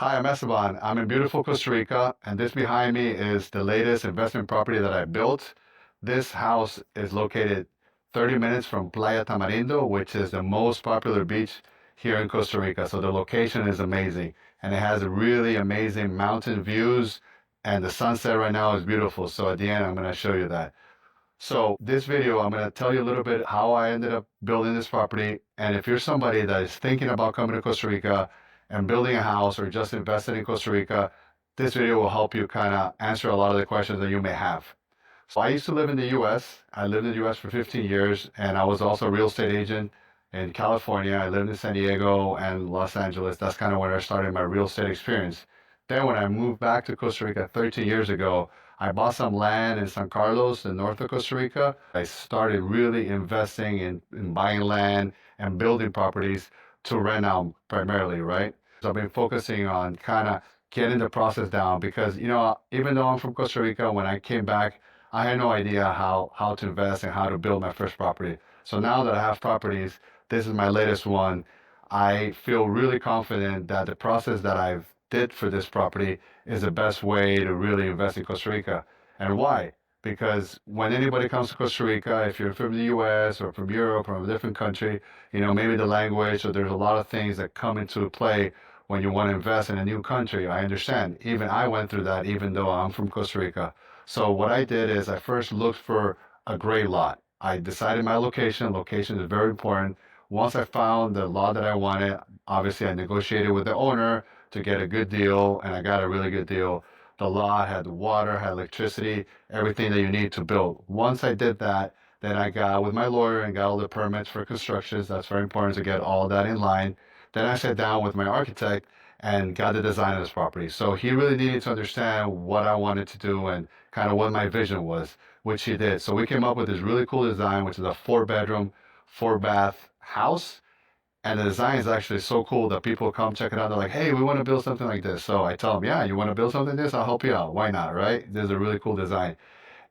Hi, I'm Esteban. I'm in beautiful Costa Rica, and this behind me is the latest investment property that I built. This house is located 30 minutes from Playa Tamarindo, which is the most popular beach here in Costa Rica. So the location is amazing, and it has really amazing mountain views, and the sunset right now is beautiful. So at the end, I'm going to show you that. So this video, I'm going to tell you a little bit how I ended up building this property. And if you're somebody that is thinking about coming to Costa Rica and building a house or just invested in Costa Rica, this video will help you kind of answer a lot of the questions that you may have. So I used to live in the US. I lived in the US for 15 years, and I was also a real estate agent in California. I lived in San Diego and Los Angeles. That's kind of where I started my real estate experience. Then when I moved back to Costa Rica 13 years ago, I bought some land in San Carlos, in north of Costa Rica. I started really investing in buying land and building properties to rent out primarily, right? So I've been focusing on kind of getting the process down because, even though I'm from Costa Rica, when I came back, I had no idea how to invest and how to build my first property. So now that I have properties, this is my latest one. I feel really confident that the process that I've did for this property is the best way to really invest in Costa Rica. And why? Because when anybody comes to Costa Rica, if you're from the US or from Europe or from a different country, maybe the language, or there's a lot of things that come into play when you want to invest in a new country. I understand. Even I went through that, even though I'm from Costa Rica. So what I did is I first looked for a great lot. I decided my location. Location is very important. Once I found the lot that I wanted, obviously I negotiated with the owner to get a good deal, and I got a really good deal. The lot had water, had electricity, everything that you need to build. Once I did that, then I got with my lawyer and got all the permits for constructions. That's very important to get all that in line. Then I sat down with my architect and got the design of this property. So he really needed to understand what I wanted to do and kind of what my vision was, which he did. So we came up with this really cool design, which is a 4 bedroom, 4 bath house. And the design is actually so cool that people come check it out. They're like, hey, we want to build something like this. So I tell them, yeah, you want to build something like this? I'll help you out. Why not, right? There's a really cool design.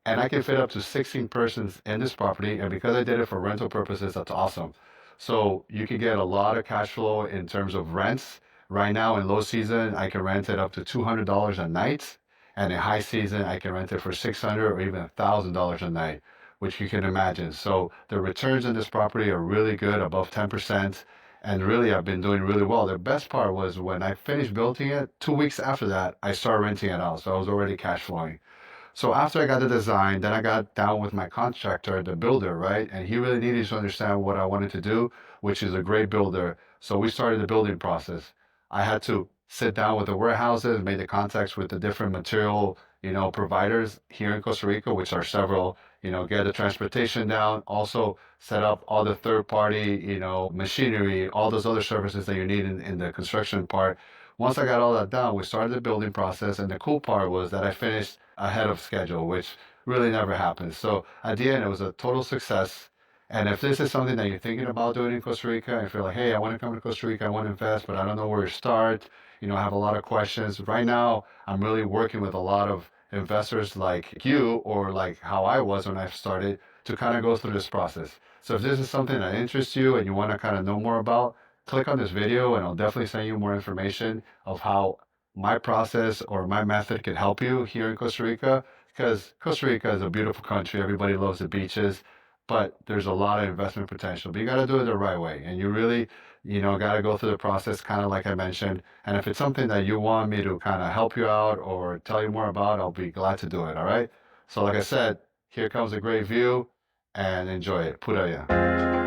And I can fit up to 16 persons in this property. And because I did it for rental purposes, that's awesome. So you can get a lot of cash flow in terms of rents. Right now in low season, I can rent it up to $200 a night. And in high season, I can rent it for $600 or even $1,000 a night, which you can imagine. So the returns in this property are really good, above 10%. And really, I've been doing really well. The best part was when I finished building it, 2 weeks after that, I started renting it out. So I was already cash flowing. So after I got the design, then I got down with my contractor, the builder, right? And he really needed to understand what I wanted to do, which is a great builder. So we started the building process. I had to sit down with the warehouses, made the contacts with the different material, providers here in Costa Rica, which are several, get the transportation down, also set up all the third party, machinery, all those other services that you need in the construction part. Once I got all that done, we started the building process, and the cool part was that I finished ahead of schedule, which really never happens. So at the end, it was a total success. And if this is something that you're thinking about doing in Costa Rica, and feel like, hey, I want to come to Costa Rica, I want to invest, but I don't know where to start, I have a lot of questions. Right now, I'm really working with a lot of investors like you, or like how I was when I started, to kind of go through this process. So if this is something that interests you and you want to kind of know more about, click on this video and I'll definitely send you more information of how my process or my method can help you here in Costa Rica, because Costa Rica is a beautiful country. Everybody loves the beaches, but there's a lot of investment potential. But you got to do it the right way. And you really, got to go through the process, kind of like I mentioned. And if it's something that you want me to kind of help you out or tell you more about, I'll be glad to do it. All right. So, like I said, here comes a great view and enjoy it. Pura ya.